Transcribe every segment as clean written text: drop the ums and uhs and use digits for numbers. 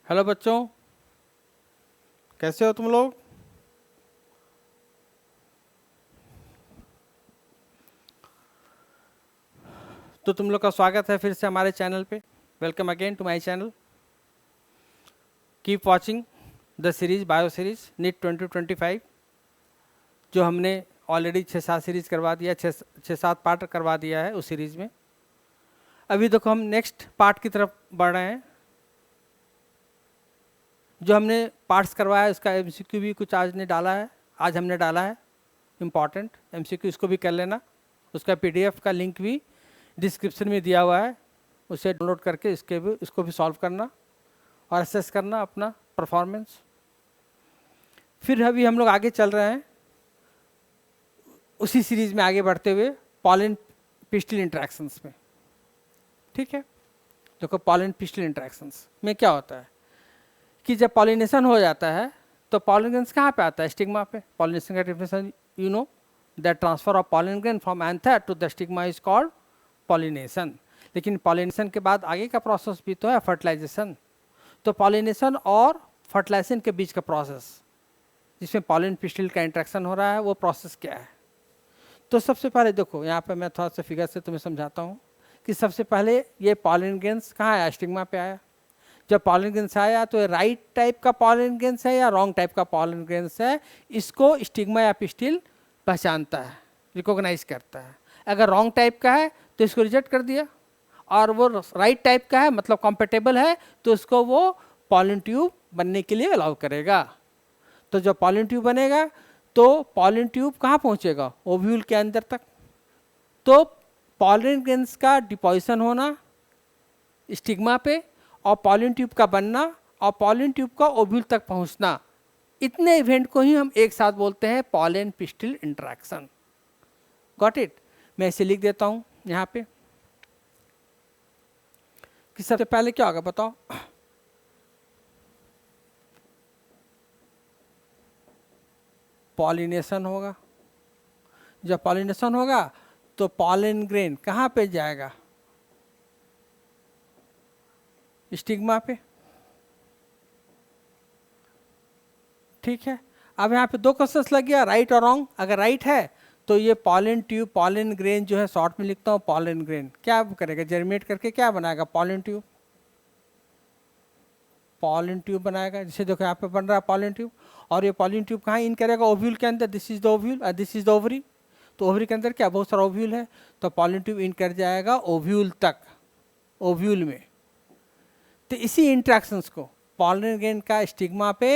Hello बच्चों, कैसे हो तुम लोग। तो तुम लोग का स्वागत है फिर से हमारे चैनल पे। Welcome again to my channel. Keep watching the series bio series NEET 2025, जो हमने ऑलरेडी 6-7 सीरीज करवा दिया, 6-7 पार्ट करवा दिया है उस सीरीज में। अभी देखो हम नेक्स्ट पार्ट की तरफ बढ़ रहे हैं। जो हमने पार्ट्स करवाया है उसका एमसीक्यू भी कुछ आज हमने डाला है इम्पॉर्टेंट एमसीक्यू, इसको भी कर लेना। उसका पीडीएफ का लिंक भी डिस्क्रिप्शन में दिया हुआ है, उसे डाउनलोड करके इसको भी सॉल्व करना और असेस करना अपना परफॉर्मेंस। फिर अभी हम लोग आगे चल रहे हैं उसी सीरीज में आगे बढ़ते हुए पॉलन पिस्टिल इंटरेक्शंस में। ठीक है, देखो पॉलन पिस्टिल इंटरेक्शंस में क्या होता है कि जब पॉलिनेशन हो जाता है तो पॉलन ग्रेन्स कहाँ पे आता है? स्टिग्मा पे। पॉलिनेशन का definition you know, that transfer of pollen grain from anther to the stigma is called pollination. लेकिन पॉलिनेशन के बाद आगे का प्रोसेस भी तो है फर्टिलाइजेशन। तो पॉलिनेशन और फर्टिलाइजेशन के बीच का प्रोसेस जिसमें पॉलन पिस्टिल का इंट्रैक्शन हो रहा है, वो प्रोसेस क्या है? तो सबसे पहले देखो यहाँ पे मैं थोड़ा सा फिगर से तुम्हें समझाता हूँ कि सबसे पहले ये पॉलन ग्रेन्स कहाँ आया? स्टिग्मा पे आया। जब पॉलन ग्रेन्स आया तो ये राइट टाइप का पॉलन ग्रेन्स है या रॉन्ग टाइप का पॉलन ग्रेन्स है, इसको स्टिग्मा या पिस्टिल पहचानता है, रिकॉग्नाइज करता है। अगर रॉन्ग टाइप का है तो इसको रिजेक्ट कर दिया, और वो राइट टाइप का है मतलब कॉम्पेटेबल है तो उसको वो पॉलन ट्यूब बनने के लिए अलाउ करेगा। तो जब पॉलन ट्यूब बनेगा तो पॉलन ट्यूब कहाँ पहुँचेगा? ओव्यूल के अंदर तक। तो पॉलन ग्रेन्स का डिपोजिशन होना स्टिग्मा पे और पॉलन ट्यूब का बनना और पॉलन ट्यूब का ओव्यूल तक पहुंचना, इतने इवेंट को ही हम एक साथ बोलते हैं pollen pistil interaction. Got it? मैं इसे लिख देता हूं यहाँ पे कि सबसे पहले क्या होगा बताओ। पॉलिनेशन होगा। जब पॉलिनेशन होगा तो पॉलन ग्रेन कहाँ पे जाएगा? स्टिग्मा पे। ठीक है, अब यहाँ पे दो क्वेश्चंस लग गया, राइट और रॉन्ग। अगर राइट है तो ये पॉलन ट्यूब, पॉलन ग्रेन जो है शॉर्ट में लिखता हूँ पॉलन ग्रेन, क्या करेगा? जर्मिनेट करके क्या बनाएगा? Pollen tube. पॉलन ट्यूब बनाएगा। जैसे देखो यहाँ पे बन रहा है पॉलन ट्यूब, और ये पॉलन ट्यूब कहाँ इन करेगा? ओव्यूल के अंदर। दिस इज द ओव्यूल और दिस इज द ओवरी। तो ओवरी के अंदर क्या बहुत सारा ओव्यूल है, तो पॉलन ट्यूब इन कर जाएगा ओव्यूल तक, ओव्यूल में। तो इसी इंट्रैक्शंस को पॉलन ग्रेन का स्टिग्मा पे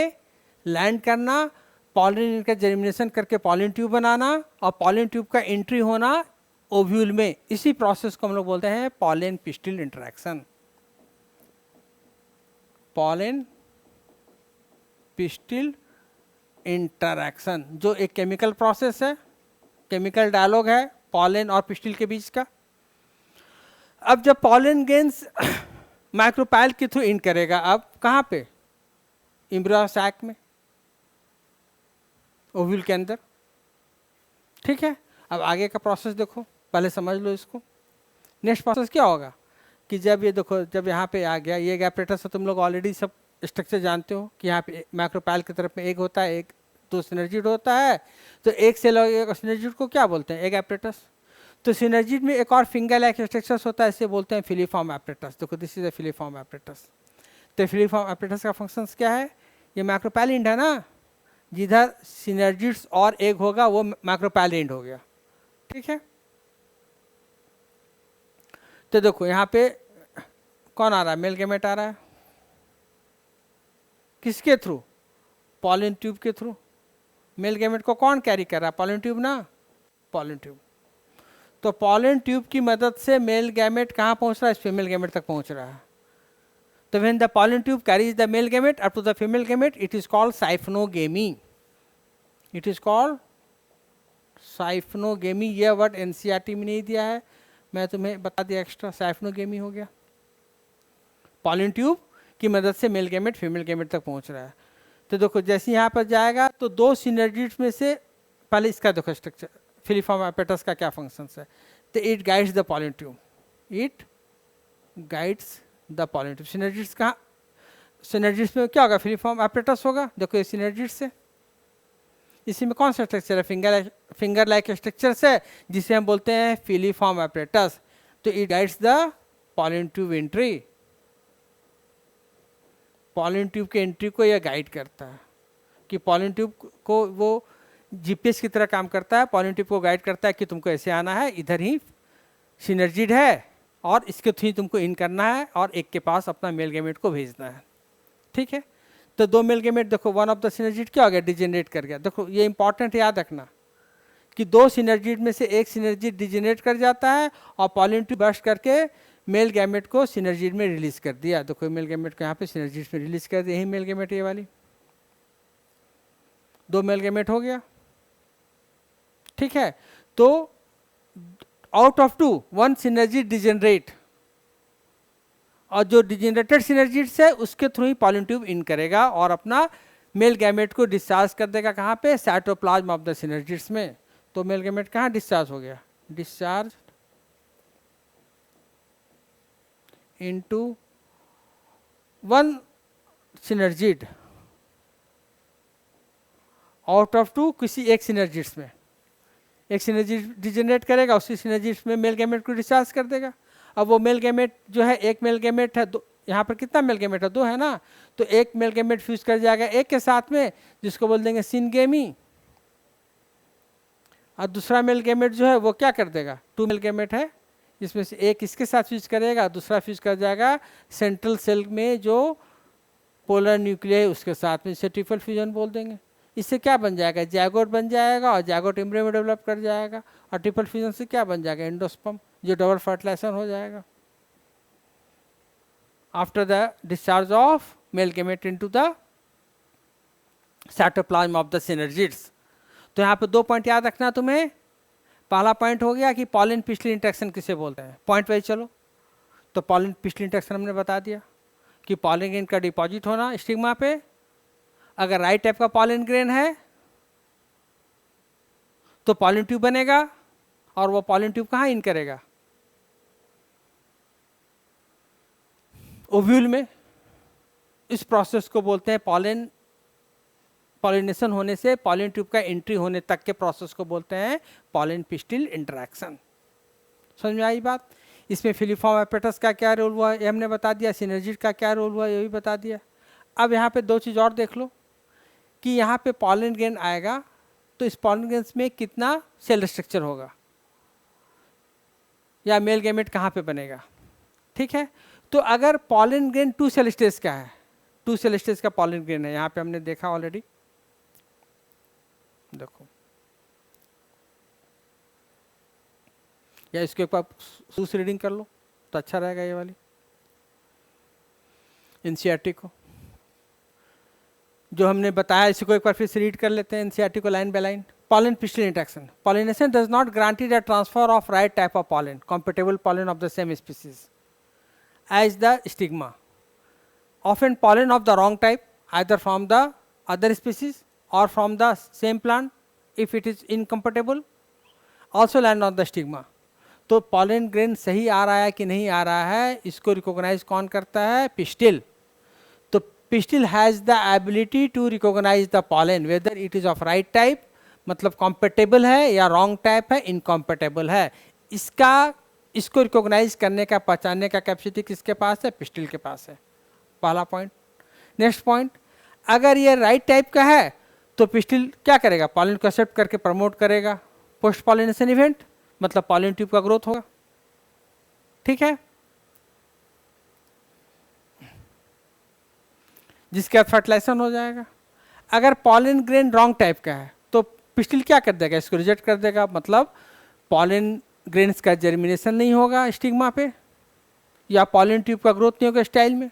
लैंड करना, पॉलन का जर्मिनेशन करके पॉलन ट्यूब बनाना और पॉलन ट्यूब का एंट्री होना ओव्यूल में, इसी प्रोसेस को हम लोग बोलते हैं pollen pistil interaction. Pollen pistil interaction जो एक केमिकल प्रोसेस है, केमिकल डायलॉग है पॉलन और पिस्टिल के बीच का। अब जब पॉलन ग्रेन्स माइक्रोपाइल के थ्रू इन करेगा, अब कहाँ पे? एम्ब्रियो सैक में, ओव्यूल के अंदर। ठीक है, अब आगे का प्रोसेस देखो, पहले समझ लो इसको। नेक्स्ट प्रोसेस क्या होगा कि जब ये देखो, जब यहाँ पे आ गया ये एपैरेटस, तुम लोग ऑलरेडी सब स्ट्रक्चर जानते हो कि यहाँ पे माइक्रोपाइल की तरफ में एक होता है, एक दो सिनर्जिड होता है। तो एक सेल और सिनर्जिड को क्या बोलते हैं? एक एपैरेटस। तो सिनर्जिड में एक और फिंगर लाइक स्ट्रक्चर्स होता है, इसे बोलते हैं फिलीफॉर्म एपैरेटस। देखो this is a filiform apparatus. तो फिलीफॉर्म एपैरेटस का फंक्शंस क्या है? ये माइक्रोपाइल एंड है ना, जिधर सिनर्जिड्स और एक होगा वो माइक्रोपाइल एंड हो गया। ठीक है, तो देखो यहाँ पे कौन आ रहा है? मेल गैमेट आ रहा है। किसके थ्रू? पॉलन ट्यूब के थ्रू। मेल गैमेट को कौन कैरी कर रहा है? पॉलन ट्यूब ना, पॉलन ट्यूब। तो पॉलन ट्यूब की मदद से मेल गैमेट कहाँ पहुँच रहा है? फीमेल गैमेट तक पहुँच रहा है। तो when the pollen tube carries the male gamete up to the female gamete, it is called siphonogamy. It is called siphonogamy. यह वर्ड एनसीईआरटी में नहीं दिया है, मैं तुम्हें बता दिया एक्स्ट्रा। साइफनोगेमी हो गया। पॉलन ट्यूब की मदद से मेल गैमेट फीमेल गैमेट तक पहुंच रहा है। तो देखो जैसे यहाँ पर जाएगा तो दो सिनर्जिड्स में से पहले इसका देखो स्ट्रक्चर, फिलीफॉर्म एपैरेटस का क्या फंक्शंस है। तो it guides the pollen tube, it guides the pollen tube. Synergids कहाँ सिनर्जिड्स में क्या होगा, फिलीफॉर्म एपरेटस होगा। देखो ये सिनर्जिड्स है, इसी में कौन सा स्ट्रक्चर है, फिंगर लाइक स्ट्रक्चर है जिसे हम बोलते हैं फिलीफॉर्म एपरेटस। तो it guides the pollen tube entry, pollen tube के एंट्री को यह गाइड करता है कि पॉलन ट्यूब को वो जीपीएस की तरह काम करता है, पॉलन ट्यूब को गाइड करता है कि तुमको ऐसे आना है, इधर ही सिनर्जिड है और इसके थ्रू तुमको इन करना है और एक के पास अपना मेल गैमेट को भेजना है। ठीक है, तो दो मेल गैमेट, देखो वन ऑफ द सिनर्जिड क्या हो गया, डिजेनरेट कर गया। देखो ये इंपॉर्टेंट याद रखना कि दो सिनर्जिड में से एक सिनर्जिड डिजेनरेट कर जाता है और पॉलन ट्यूब बर्स्ट करके मेल गैमेट को सिनर्जिड में रिलीज कर दिया। देखो मेल गैमेट को यहाँ पे सिनर्जिड में रिलीज कर दिया, यही मेल गैमेट ये वाली, दो मेल गैमेट हो गया। ठीक है, तो out of two one synergid degenerate, और जो डिजेनरेटेड सिनर्जिड्स है उसके थ्रू ही पॉलन ट्यूब इन करेगा और अपना मेल गैमेट को डिस्चार्ज कर देगा। कहाँ पे, साइटोप्लाज्म ऑफ द सिनर्जिड्स में। तो मेल गैमेट कहाँ डिस्चार्ज हो गया, discharge into one synergid out of two, किसी एक सिनर्जिड्स में। एक सिनर्जिड डिजेनरेट करेगा, उसी सिनर्जिड्स में मेल गैमेट को डिस्चार्ज कर देगा। अब वो मेल गैमेट जो है, एक मेल गैमेट है, दो, यहाँ पर कितना मेल गैमेट है, दो है ना, तो एक मेल गैमेट फ्यूज कर जाएगा एक के साथ में, जिसको बोल देंगे सिनगेमी। और दूसरा मेल गैमेट जो है वो क्या कर देगा, टू मेल गैमेट है, इसमें से एक इसके साथ फ्यूज करेगा, दूसरा फ्यूज कर जाएगा सेंट्रल सेल में जो पोलर न्यूक्लियर है उसके साथ में, इसे ट्रिपल फ्यूजन बोल देंगे। इससे क्या बन जाएगा, जायगोट बन जाएगा और जायगोट एम्ब्रियो में डेवलप कर जाएगा, और ट्रिपल फ्यूजन से क्या बन जाएगा, एंडोस्पर्म, जो डबल फर्टिलाइजेशन हो जाएगा after the discharge of male gamete into the cytoplasm of the synergids. तो यहाँ पे दो पॉइंट याद रखना तुम्हें। पहला पॉइंट हो गया कि पॉलन पिस्टिल इंटरेक्शन किसे बोलते हैं, पॉइंट वाइज चलो। तो पॉलन पिस्टिल इंटरेक्शन हमने बता दिया कि पॉलन ग्रेन का डिपॉजिट होना स्टिग्मा पे, अगर राइट टाइप का पॉलन ग्रेन है तो पॉलन ट्यूब बनेगा, और वो पॉलन ट्यूब कहाँ इन करेगा, ओव्यूल में। इस प्रोसेस को बोलते हैं पॉलिनेशन होने से पॉलन ट्यूब का एंट्री होने तक के प्रोसेस को बोलते हैं पॉलन पिस्टिल इंटरैक्शन। समझ में आई बात। इसमें फिलीफॉर्म एपरेटस का क्या रोल हुआ ये हमने बता दिया, सिनर्जिड का क्या रोल हुआ ये भी बता दिया। अब यहाँ पे दो चीज़ और देख लो कि यहाँ पे पॉलन ग्रेन आएगा तो इस पॉलन ग्रेन में कितना सेल स्ट्रक्चर होगा या मेल गैमेट कहाँ पे बनेगा। ठीक है, तो अगर pollen grain two cell stage का है, टू सेल स्टेज का पॉलन ग्रेन है, यहाँ पे हमने देखा ऑलरेडी, देखो या इसके ऊपर दूसरी रीडिंग कर लो तो अच्छा रहेगा ये वाली एनसीईआरटी को जो हमने बताया, इसी को एक बार फिर से रीड कर लेते हैं एनसीईआरटी को line by line. Pollen pistil interaction. Pollination does not guarantee the transfer of right type of pollen, compatible pollen of the same species, as the stigma. Often pollen of the wrong type, either from the other species or from the same plant, if it is incompatible, also land on the stigma. तो pollen grain सही आ रहा है कि नहीं आ रहा है, इसको recognize कौन करता है, pistil. तो pistil has the ability to recognize the pollen, whether it is of right type, मतलब कॉम्पेटेबल है, या रॉन्ग टाइप है, इनकॉम्पेटेबल है। इसको रिकॉग्नाइज करने का, पहचानने का कैपेसिटी किसके पास है, पिस्टिल के पास है। पहला पॉइंट। नेक्स्ट पॉइंट, अगर ये राइट टाइप का है तो पिस्टिल क्या करेगा, पॉलन को एक्सेप्ट करके प्रमोट करेगा पोस्ट पॉलिनेशन इवेंट, मतलब पॉलन ट्यूब का ग्रोथ होगा। ठीक है, जिसके बाद फर्टिलाइजेशन हो जाएगा। अगर पॉलन ग्रेन रॉन्ग टाइप का है तो पिस्टिल क्या कर देगा, इसको रिजेक्ट कर देगा, मतलब पॉलन ग्रेन्स का जर्मिनेशन नहीं होगा स्टिग्मा पे, या पॉलन ट्यूब का ग्रोथ नहीं होगा स्टाइल में।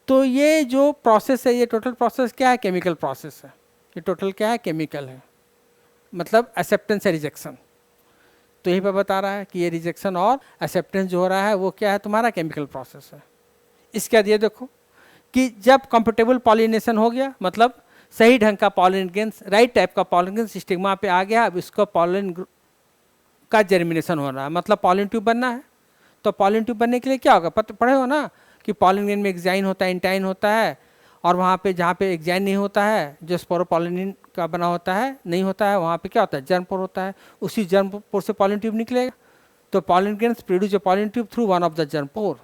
तो ये जो प्रोसेस है, ये टोटल प्रोसेस क्या है, केमिकल प्रोसेस है। ये टोटल क्या है, केमिकल है, मतलब एक्सेप्टेंस या रिजेक्शन। तो यहीं पर बता रहा है कि ये रिजेक्शन और एक्सेप्टेंस जो हो रहा है वो क्या है, तुम्हारा केमिकल प्रोसेस है। इसके बाद ये देखो कि जब कंफर्टेबल पॉलिनेशन हो गया, मतलब सही ढंग का पॉलन ग्रेन्स, राइट टाइप का पॉलन ग्रेन्स स्टिग्मा पे आ गया, अब इसको पॉलन का जर्मिनेशन हो रहा है, मतलब पॉलन ट्यूब बनना है। तो पॉलन ट्यूब बनने के लिए क्या होगा, पढ़े हो ना कि पॉलन ग्रेन में एक्साइन होता है, इंटाइन होता है, और वहाँ पे जहाँ पे एक्साइन नहीं होता है, जो स्पोरोपोलिन का बना होता है नहीं होता है, वहाँ पे क्या होता है, जर्म पोर होता है, उसी जर्म पोर से पॉलन ट्यूब निकलेगा। तो pollen grains produce a pollen tube through one of the germ pore.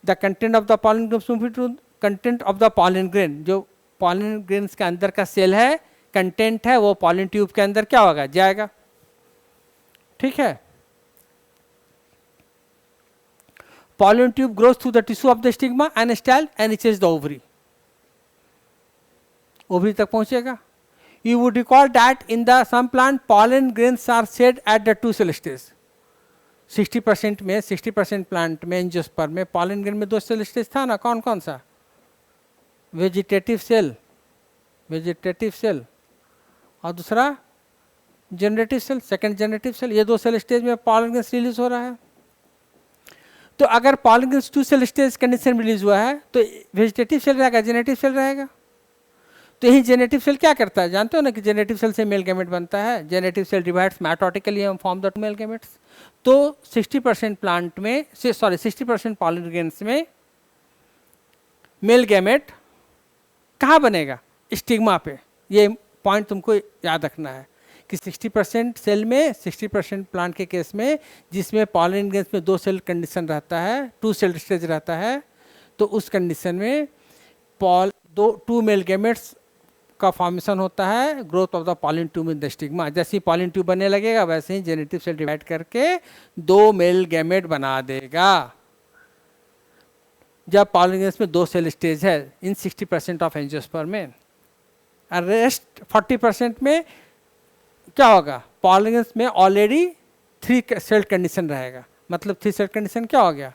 The content of the pollen grain to content of the pollen grain, जो पॉलन ग्रेन्स के अंदर का सेल है, कंटेंट है, वो पॉलन ट्यूब के अंदर क्या होगा, जाएगा। ठीक है। Pollen tube grows through the tissue of the stigma and style and reaches the ovary. Ovary तक पहुंचेगा। You would recall that in the some plant pollen grains are shed at the 2 cell stage. 60% में 60% plant में angiosperm में pollen grain में 2 cell stage था ना, कौन कौन सा, वेजिटेटिव सेल और दूसरा generative cell, second generative cell. ये 2 सेल स्टेज में पॉलन ग्रेन रिलीज हो रहा है। तो अगर pollen grain 2 cell stage condition में रिलीज हुआ है तो वेजिटेटिव सेल रहेगा, जेनेटिव सेल रहेगा। तो यही जेनेटिव सेल क्या करता है, जानते हो ना कि जेनेटिव सेल से मेल गैमेट बनता है। Generative cell divides mitotically and form the male gametes. तो 60% प्लांट में 60% पॉलन ग्रेन्स में मेल गैमेट कहाँ बनेगा, स्टिग्मा पे। ये पॉइंट तुमको याद रखना है कि 60% सेल में 60% प्लांट के केस में जिसमें पॉलन ग्रेन्स में 2 सेल कंडीशन रहता है, 2 सेल स्टेज रहता है, तो उस कंडीशन में 2 मेल गैमेट्स का फॉर्मेशन होता है, growth of the pollen tube in the stigma. जैसे ही पॉलन ट्यूब बनने लगेगा वैसे ही जेनेटिव सेल डिवाइड करके 2 मेल गैमेट बना देगा। जब पॉलन ग्रेन्स में 2 सेल स्टेज है इन 60% ऑफ एंजियोस्पर्म में, रेस्ट 40% में क्या होगा, पॉलन ग्रेन्स में ऑलरेडी 3 सेल कंडीशन रहेगा। मतलब 3 सेल कंडीशन क्या हो गया,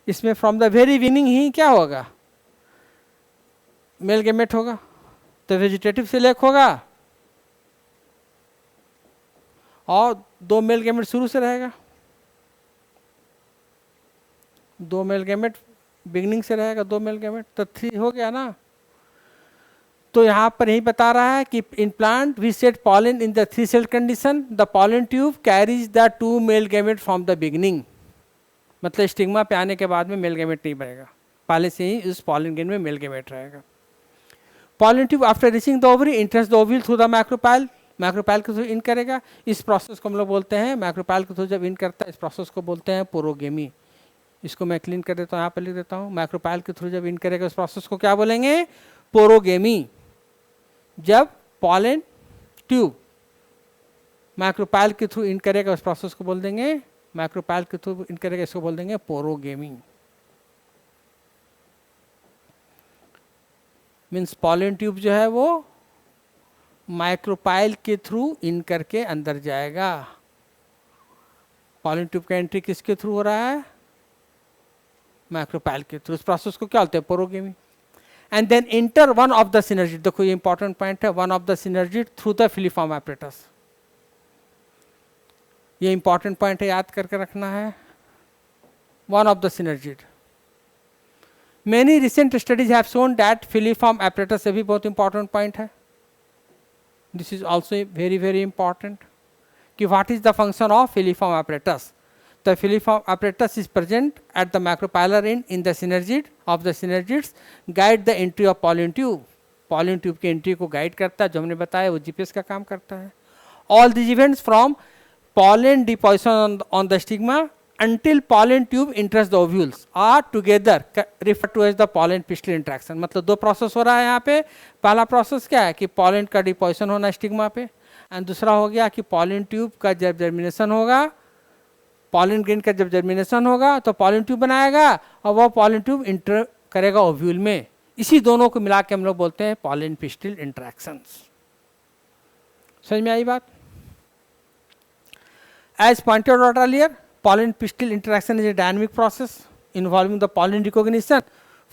इसमें फ्रॉम द वेरी बिगिनिंग ही क्या होगा, मेल गैमेट होगा। तो वेजिटेटिव सेल एक होगा और 2 मेल गैमेट शुरू से रहेगा, 2 मेल गैमेट बिगिनिंग से रहेगा, 2 मेल गैमेट, तो 3 हो गया ना। तो यहाँ पर यही बता रहा है कि in plant we set pollen in the 3 cell condition, the pollen tube carries the 2 male gamete from the beginning. मतलब स्टिग्मा पे आने के बाद में मेल गैमेट नहीं बनेगा, पहले से ही उस पॉलन ग्रेन में मेल गैमेट रहेगा। Pollen tube after reaching the ovary enters the ovule through the micropyle, micropyle के थ्रू इन करेगा। इस प्रोसेस को हम लोग बोलते हैं, मैक्रोपाइल के थ्रू जब इन करता है इस प्रोसेस को बोलते हैं पोरोगेमी। इसको मैं क्लीन कर देता हूँ, यहाँ पर लिख देता हूँ। मैक्रोपाइल के थ्रू जब इन करेगा उस प्रोसेस को क्या बोलेंगे, पोरोगेमी। जब पॉलन ट्यूब मैक्रोपाइल के थ्रू इन करेगा उस प्रोसेस को बोल देंगे, मैक्रोपाइल के थ्रू इन करेगा इसको बोल देंगे पोरोगेमी। मीन्स पॉलन ट्यूब जो है वो माइक्रोपाइल के थ्रू इन करके अंदर जाएगा। पॉलन ट्यूब का एंट्री किसके थ्रू हो रहा है, मैक्रोपाइल के थ्रू। इस प्रोसेस को क्या बोलते हैं, porogamy. And then enter one of the synergid, देखो ये इंपॉर्टेंट पॉइंट है, one of the synergid through the filiform apparatus. ये इंपॉर्टेंट पॉइंट है, याद करके रखना है, one of the synergid. Many recent studies have shown that filiform apparatus, से भी बहुत इंपॉर्टेंट पॉइंट है, this is also very very important, कि what is the function of filiform apparatus. The filiform apparatus is present at the macropylar end in the synergid of the synergids guide the entry of pollen tube. Pollen tube की entry को guide करता है, जो हमने बताया वो GPS का काम करता है। All these events from pollen deposition on the stigma until pollen tube enters the ovules are together referred to as the pollen pistil interaction। मतलब 2 प्रोसेस हो रहा है यहाँ पे। पहला प्रोसेस क्या है कि पॉलन का डिपोजिशन होना स्टिग्मा पे, एंड दूसरा हो गया कि पॉलन ट्यूब का जब जर्मिनेशन होगा, पॉलन ग्रेन का जब जर्मिनेशन होगा तो पॉलन ट्यूब बनाएगा और वह पॉलन ट्यूब इंटर करेगा ओव्यूल में। इसी दोनों को मिला के हम लोग बोलते हैं पॉलन पिस्टिल इंटरेक्शंस। समझ में आई बात? As pointed out earlier, pollen pistil interaction is a dynamic process involving the pollen recognition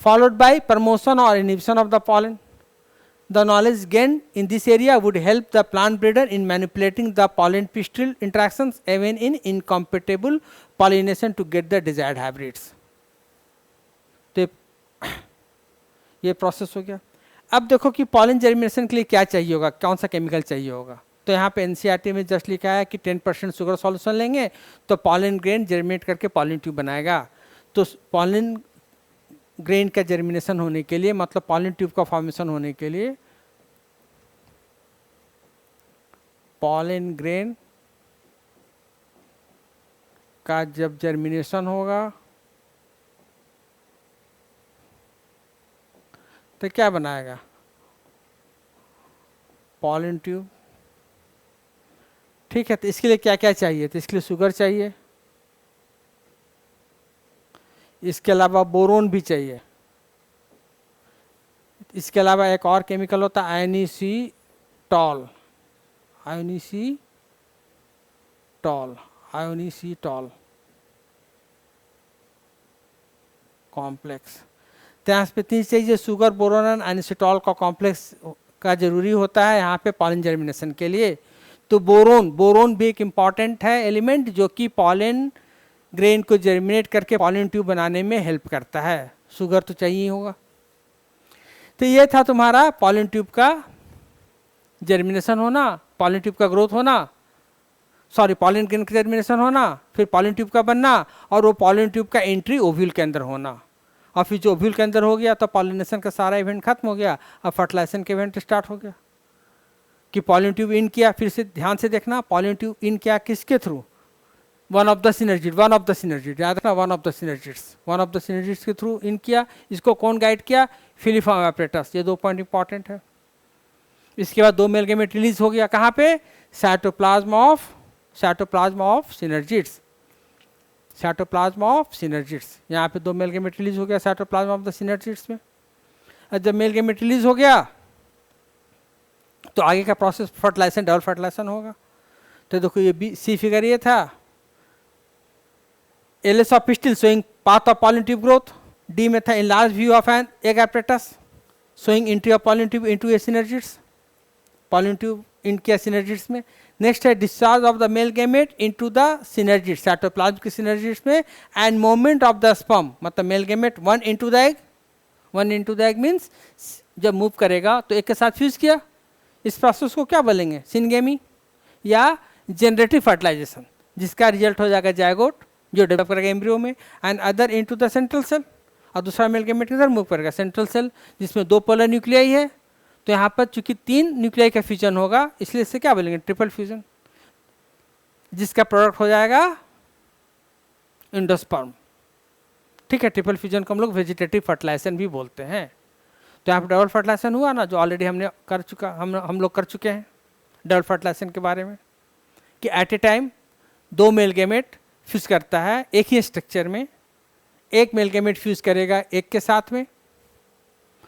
followed by promotion or inhibition of the pollen. The knowledge gained in this area would help the plant breeder in manipulating the pollen pistil interactions even in incompatible pollination to get the desired hybrids. तो ये process हो गया। अब देखो कि pollen germination के लिए क्या चाहिए होगा, कौन सा केमिकल चाहिए होगा। तो यहाँ पे एनसीईआरटी में जस्ट लिखा है कि 10% शुगर सॉल्यूशन लेंगे तो पॉलन ग्रेन जर्मिनेट करके पॉलन ट्यूब बनाएगा। तो पॉलन ग्रेन का जर्मिनेशन होने के लिए, मतलब पॉलन ट्यूब का फॉर्मेशन होने के लिए, पॉलन ग्रेन का जब जर्मिनेशन होगा तो क्या बनाएगा, पॉलन ट्यूब। ठीक है, तो इसके लिए क्या क्या चाहिए, तो इसके लिए शुगर चाहिए, इसके अलावा बोरोन भी चाहिए, इसके अलावा एक और केमिकल होता है आयोनिसिटॉल, आयोनिसिटॉल कॉम्प्लेक्स। तो यहाँ पे 3 चीज़ें, शुगर, बोरोन और आयोनिसिटॉल का कॉम्प्लेक्स का जरूरी होता है यहाँ पे पॉलन जर्मिनेशन के लिए। तो बोरोन भी एक इम्पॉर्टेंट है एलिमेंट जो कि पॉलन ग्रेन को जर्मिनेट करके पॉलन ट्यूब बनाने में हेल्प करता है। शुगर तो चाहिए ही होगा। तो ये था तुम्हारा पॉलन ट्यूब का जर्मिनेशन होना, पॉलन ट्यूब का ग्रोथ होना, सॉरी पॉलन ग्रेन का जर्मिनेशन होना, फिर पॉलन ट्यूब का बनना, और वो पॉलन ट्यूब का एंट्री ओव्यूल के अंदर होना। और फिर जो ओव्यूल के अंदर हो गया तो पॉलिनेशन का सारा इवेंट खत्म हो गया, अब फर्टिलाइजेशन का इवेंट स्टार्ट हो गया कि पॉलन ट्यूब इन किया। फिर से ध्यान से देखना, पॉलन ट्यूब इन किया किसके through, one of the synergid याद रखना, वन ऑफ द सिनर्जिड्स के थ्रू इन किया। इसको कौन गाइड किया, फिलिफॉर्म एपरेटस। ये 2 पॉइंट इंपॉर्टेंट है। इसके बाद 2 मेल गैमेट रिलीज हो गया, कहाँ पे, साइटोप्लाज्म ऑफ सिनर्जिड्स। यहाँ पे 2 मेल गैमेट रिलीज हो गया साइटोप्लाज्म ऑफ द सिनर्जिड्स में। और जब मेल गैमेट रिलीज हो गया तो आगे का प्रोसेस फर्टिलाइजेशन, डबल फर्टिलाइजेशन होगा। तो देखो ये सी फिगर ये था, LS of pistil showing path of pollen tube growth, D में था in large view of an egg apparatus showing entry of pollen tube into a synergids, pollen tube in किया synergids में। नेक्स्ट है discharge of the male gamete into the synergids, cytoplasm के synergids में, and movement of the sperm, मतलब male gamete one into the egg means जब move करेगा तो एक के साथ फ्यूज किया। इस प्रोसेस को क्या बोलेंगे, सिनगेमी या जनरेटिव फर्टिलाइजेशन, जिसका रिजल्ट हो जाएगा जायगोट जो डेवलप करेगा एम्ब्रियो में, and other into the central cell. और दूसरा मेल गैमेट किधर मूव करेगा, सेंट्रल सेल, जिसमें 2 पोलर न्यूक्लियाई है। तो यहाँ पर चूंकि 3 न्यूक्लियाई का फ्यूजन होगा, इसलिए इसे क्या बोलेंगे, ट्रिपल फ्यूजन, जिसका प्रोडक्ट हो जाएगा एंडोस्पर्म। ठीक है, ट्रिपल फ्यूजन को हम लोग वेजिटेटिव फर्टिलाइजेशन भी बोलते हैं। तो यहाँ पर डबल फर्टिलाइजेशन हुआ ना, जो ऑलरेडी हमने कर चुका, हम लोग कर चुके हैं डबल फर्टिलाइजेशन के बारे में, कि at a time 2 male gamete fuse करता है एक ही स्ट्रक्चर में। एक मेल गैमेट फ्यूज करेगा एक के साथ में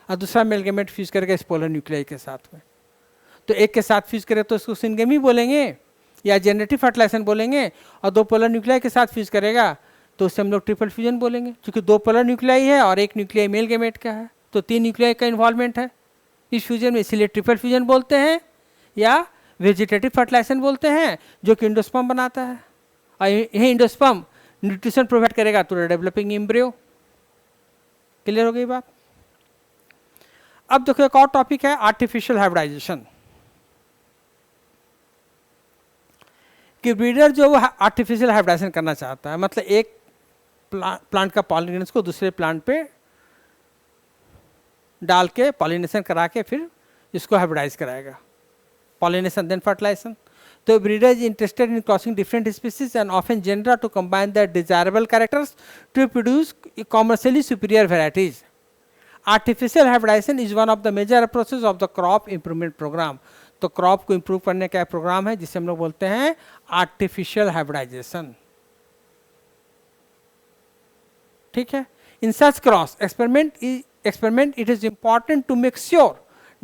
और दूसरा मेल गैमेट फ्यूज करेगा इस पोलर न्यूक्लियाई के साथ में। तो एक के साथ फ्यूज करे तो उसको सिनगेमी बोलेंगे या जेनेटिव फर्टिलाइजेशन बोलेंगे, और 2 पोलर न्यूक्लियाई के साथ फ्यूज करेगा तो उससे हम लोग ट्रिपल फ्यूजन बोलेंगे, क्योंकि 2 पोलर न्यूक्लियाई है और एक न्यूक्लियाई मेल गैमेट का है, तो 3 न्यूक्लियाई का इन्वॉल्वमेंट है इस फ्यूजन में, इसलिए ट्रिपल फ्यूजन बोलते हैं या वेजिटेटिव फर्टिलाइजेशन बोलते हैं, जो कि एंडोस्पर्म बनाता है। और यही एंडोस्पर्म न्यूट्रिशन प्रोवाइड करेगा to the developing embryo. Clear हो गई बात। अब देखो एक और टॉपिक है आर्टिफिशियल हाइब्रिडाइजेशन, कि ब्रीडर जो वो आर्टिफिशियल हाइब्रिडाइजेशन करना चाहता है, मतलब एक प्लांट का पॉलिनेशन को दूसरे प्लांट पे डाल के पॉलिनेशन करा के फिर इसको हाइब्रिडाइज कराएगा, पॉलिनेशन देन फर्टिलाइजेशन। तो breeder is interested in crossing different species and often genera to combine the desirable characters to produce commercially superior varieties. Artificial hybridisation is one of the major approaches of the crop improvement programme. तो crop को improve करने का programme है जिसे हम लोग बोलते हैं आर्टिफिशियल हाइब्रिडाइजेशन। ठीक है, in such cross experiment it is important to make sure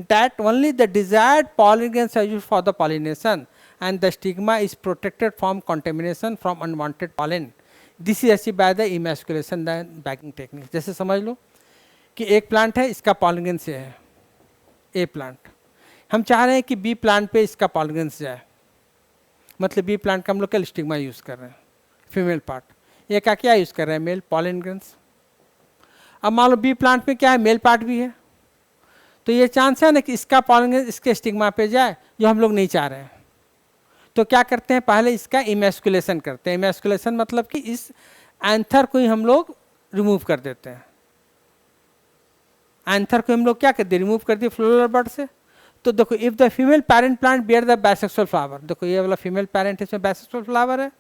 that only the desired pollen grains are used for the pollination and the stigma is protected from contamination from unwanted pollen. This is achieved by the emasculation and bagging technique. जैसे समझ लो कि एक plant है, इसका pollen grain से है ए plant, हम चाह रहे हैं कि बी प्लांट पे इसका पॉलन ग्रेन जाए, मतलब बी प्लांट का हम लोग क्या स्टिग्मा यूज़ कर रहे हैं, फीमेल पार्ट, ए का क्या यूज़ कर रहे हैं, मेल पॉलन ग्रेन्स। अब मान लो बी प्लांट में क्या है, मेल पार्ट भी है, तो ये चांस है ना कि इसका पॉलिनेशन इसके स्टिग्मा पे जाए, जो हम लोग नहीं चाह रहे हैं। तो क्या करते हैं, पहले इसका इमेस्कुलेशन करते हैं। इमेस्कुलेशन मतलब कि इस एंथर को ही हम लोग रिमूव कर देते हैं। एंथर को हम लोग क्या कर दिए, रिमूव कर दिए फ्लोरल बड से। तो देखो, if the female parent plant bear the bisexual flower, देखो ये वाला फीमेल पेरेंट इसमें बाइसेक्सुअल फ्लावर है,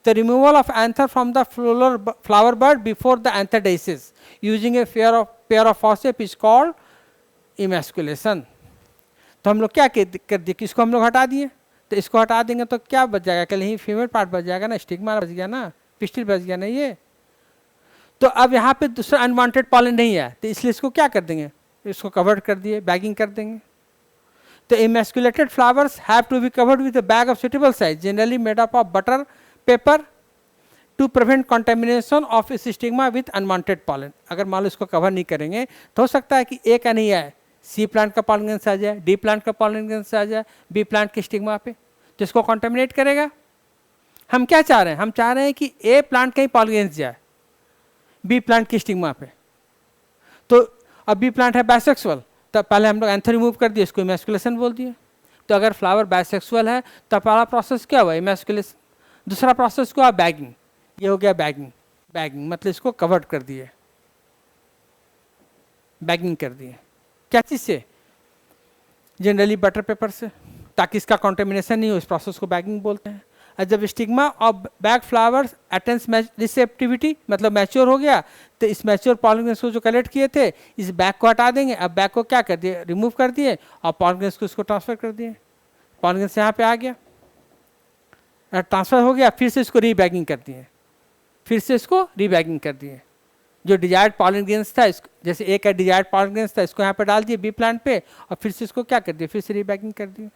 the removal of anther from the flower bud before the anther dehisces using a pair of forcep is called emasculation. तो हम लोग क्या कर दिए कि इसको हम लोग हटा दिए। तो इसको हटा देंगे तो क्या बच जाएगा, कल ही फीमेल पार्ट बच जाएगा ना, स्टिग्मा बच गया ना, पिस्टिल बच गया ना ये। तो अब यहाँ पे दूसरा अनवांटेड पॉलन नहीं है, तो इसलिए इसको क्या कर देंगे, इसको कवर कर दिए, बैगिंग कर देंगे। तो emasculated flowers have to be covered with a bag of suitable size, generally made up of butter paper, to prevent contamination of its stigma with unwanted pollen। अगर मान लो इसको कवर नहीं करेंगे तो हो सकता है कि ए का नहीं आए, सी प्लांट का पॉलिनेशन से आ जाए, डी प्लांट का पॉलिनेशन से आ जाए, बी प्लांट के स्टिग्मा पे, तो इसको कॉन्टेमिनेट करेगा। हम क्या चाह रहे हैं, हम चाह रहे हैं कि ए प्लांट का ही पॉलिनेशन जाए बी प्लांट की स्टिग्मा पे। तो अब बी प्लांट है बाइसेक्सुअल, तो पहले हम लोग एंथर रिमूव कर दिए, इसको इमेस्कुलेशन बोल दिए। तो अगर फ्लावर बाइसेक्सुअल है तो पहला प्रोसेस क्या हुआ, इमेस्कुलेशन। दूसरा प्रोसेस क्या हुआ, बैगिंग। ये हो गया बैगिंग। बैगिंग मतलब इसको कवर्ड कर दिए, बैगिंग कर दिए। क्या चीज़ से, जनरली बटर पेपर से, ताकि इसका कॉन्टेमिनेशन नहीं हो, इस प्रोसेस को बैगिंग बोलते हैं। और जब stigma of bag flowers attains receptivity मतलब मैच्योर हो गया, तो इस मैच्योर पॉलिनेशन को जो कलेक्ट किए थे, इस बैग को हटा देंगे। अब बैग को क्या कर दिए, रिमूव कर दिए, और पॉलिनेशन को इसको ट्रांसफर कर दिए। पॉलिनेशन यहाँ पे आ गया, ट्रांसफर हो गया, फिर से इसको रीबैगिंग कर दिए, फिर से इसको रीबैगिंग कर दिए। जो डिजायर्ड पॉलिनेशन था, जैसे एक डिजायर्ड पॉलिनेशन था, इसको यहाँ पे डाल दिए बी प्लांट पे, और फिर से इसको क्या कर दिए, फिर से रीबैगिंग कर दिए।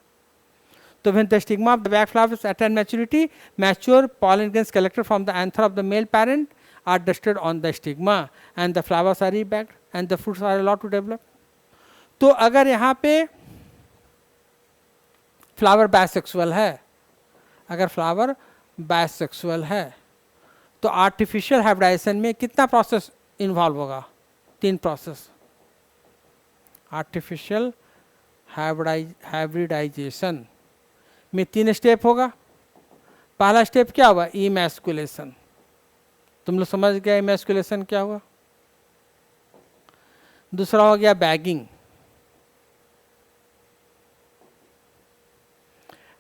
तो when the stigma of the bag flowers attain maturity, mature pollen grains collected from the anther of the male parent are dusted on the stigma and the flowers are rebagged and the fruits are allowed to develop। तो अगर यहाँ पे flower bisexual है, अगर flower bisexual है तो artificial hybridisation में कितना प्रोसेस इन्वॉल्व होगा, 3 प्रोसेस। आर्टिफिशियल हाइब्रिडाइजेशन में 3 स्टेप होगा। पहला स्टेप क्या हुआ, इमेस्कुलेशन। तुम लोग समझ गए इमेस्कुलेशन क्या हुआ। दूसरा हो गया बैगिंग,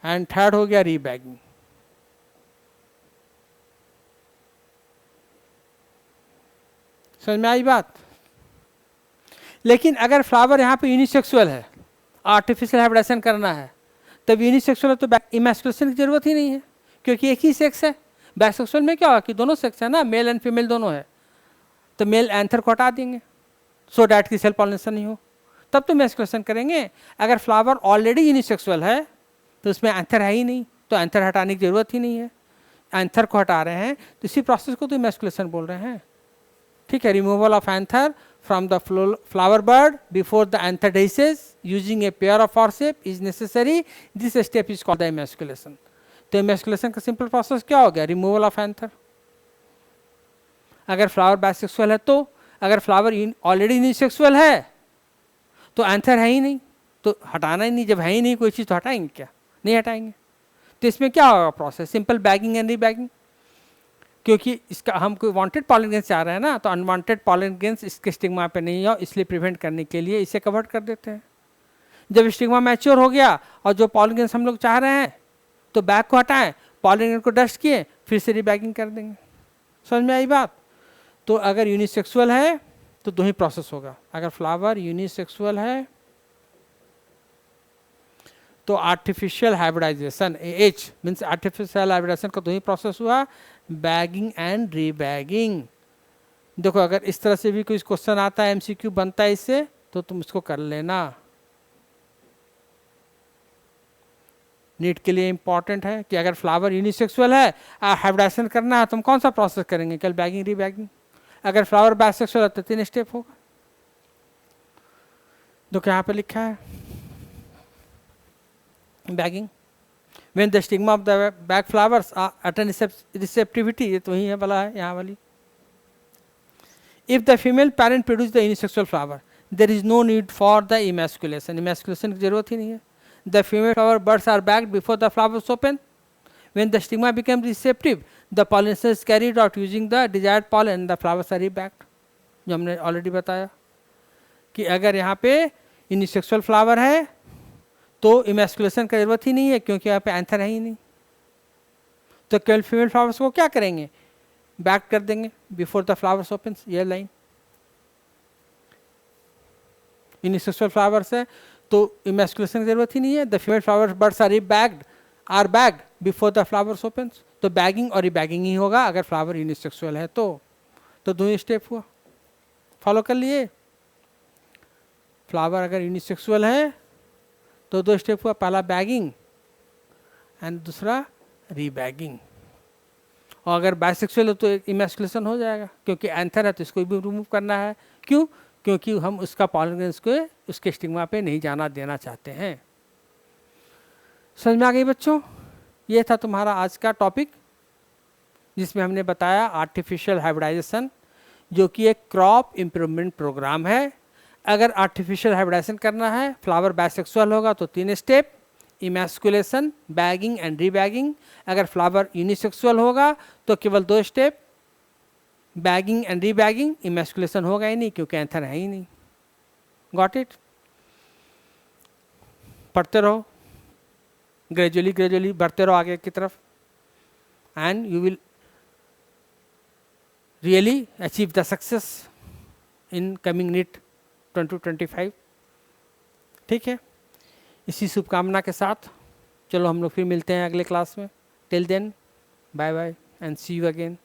एंड थर्ड हो गया रीबैगिंग। समझ में आई बात। लेकिन अगर फ्लावर यहाँ पे यूनिसेक्सुअल है, आर्टिफिशियल हाइब्रिडाइजेशन करना है, तब यूनिसेक्सुअल है तो इमेस्कुलेशन की जरूरत ही नहीं है, क्योंकि एक ही सेक्स है। बाइसेक्सुअल में क्या होगा कि दोनों सेक्स है ना, मेल एंड फीमेल दोनों है, तो मेल एंथर को हटा देंगे सो डैट की सेल्फ पॉलिनेशन नहीं हो, तब तो इमेस्कुलेशन करेंगे। अगर फ्लावर ऑलरेडी यूनिसेक्सुअल है तो उसमें एंथर है ही नहीं, तो एंथर हटाने की जरूरत ही नहीं है। एंथर को हटा रहे हैं तो इसी प्रोसेस को तो इमेस्कुलेशन बोल रहे हैं। ठीक है, removal of anther from the flower bird before the antherdesis using a pair of forceps is necessary। This step is called the emasculation। तो emasculation का सिंपल प्रोसेस क्या हो गया, रिमूवल ऑफ एंथर। अगर फ्लावर बाइसेक्सुअल है तो, अगर flower already unisexual है तो एंथर है ही नहीं, तो हटाना ही नहीं। जब है ही नहीं कोई चीज़ तो हटाएंगे क्या, नहीं हटाएंगे। तो इसमें क्या होगा प्रोसेस, सिंपल बैगिंग एंड रीबैगिंग। क्योंकि इसका हम कोई वांटेड पॉलन ग्रेन्स चाह रहे हैं ना, तो अनवांटेड पॉलन ग्रेन्स इसके स्टिग्मा पे नहीं हो, इसलिए प्रिवेंट करने के लिए इसे कवर कर देते हैं। जब स्टिग्मा मैच्योर हो गया और जो पॉलन ग्रेन्स हम लोग चाह रहे हैं, तो बैग को हटाएं, पॉलन ग्रेन को डस्ट किए, फिर से रीबैगिंग कर देंगे। समझ में आई बात। तो अगर यूनिसेक्सुअल है तो 2 ही प्रोसेस होगा। अगर फ्लावर यूनिसेक्सुअल है तो artificial hybridisation, H means artificial hybridisation का 2 ही प्रोसेस हुआ, बैगिंग एंड रीबैगिंग। देखो अगर इस तरह से भी कोई क्वेश्चन आता है, एमसीक्यू बनता है इससे, तो तुम इसको कर लेना, नीट के लिए इंपॉर्टेंट है कि अगर फ्लावर यूनिसेक्सुअल है, हाइब्रिडाइजेशन करना है, तुम कौन सा प्रोसेस करेंगे, कल बैगिंग रीबैगिंग। अगर फ्लावर बाइसेक्सुअल है तो 3 स्टेप होगा। देखो यहाँ पे लिखा है bagging, when the stigma of the bag flowers attain receptivity, ये तो ही है वाला है यहाँ वाली। If the female parent produce the unisexual flower, there is no need for the emasculation, emasculation की जरूरत ही नहीं है. The female flower buds are bagged before the flowers open. When the stigma becomes receptive, the pollination is carried out using the desired pollen, the flowers are rebagged. जो हमने already बताया कि अगर यहाँ पे यूनिसेक्सुअल फ्लावर है तो emasculation की जरूरत ही नहीं है, क्योंकि यहाँ पे एंथर है ही नहीं. तो केवल फीमेल फ्लावर्स को क्या करेंगे, बैक कर देंगे बिफोर द फ्लावर्स ओपन्स. ये लाइन यूनिसेक्सुअल फ्लावर्स है तो इमैस्कुलेशन की जरूरत ही नहीं है. The female flowers buds are bagged before the flowers opens. तो बैगिंग और रिबैगिंग ही होगा अगर फ्लावर यूनिसेक्सुअल है तो दो ही स्टेप हुआ, फॉलो कर लिए. फ्लावर अगर यूनिसेक्सुअल है तो दो स्टेप हुआ, पहला बैगिंग एंड दूसरा रीबैगिंग. और अगर बाइसेक्सुअल है तो इमैस्कुलेशन हो जाएगा, क्योंकि एंथर है तो इसको भी रिमूव करना है. क्यों? क्योंकि हम उसका पॉलिन को उसके स्टिग्मा पे नहीं जाना देना चाहते हैं. समझ में आ गई बच्चों? ये था तुम्हारा आज का टॉपिक, जिसमें हमने बताया आर्टिफिशियल हाइब्रिडाइजेशन, जो कि एक क्रॉप इम्प्रूवमेंट प्रोग्राम है. अगर आर्टिफिशियल हाइब्रिडाइजेशन करना है, फ्लावर बाइसेक्सुअल होगा तो 3 step, emasculation, bagging and rebagging. अगर फ्लावर यूनिसेक्सुअल होगा तो केवल 2 step, bagging and rebagging. Emasculation होगा ही नहीं क्योंकि एंथर है ही नहीं. Got it? पढ़ते रहो, ग्रेजुअली बढ़ते रहो आगे की तरफ, and you will really achieve the success in coming NEET 2025. ठीक है, इसी शुभकामना के साथ चलो हम लोग फिर मिलते हैं अगले क्लास में. Till then bye bye and see you again.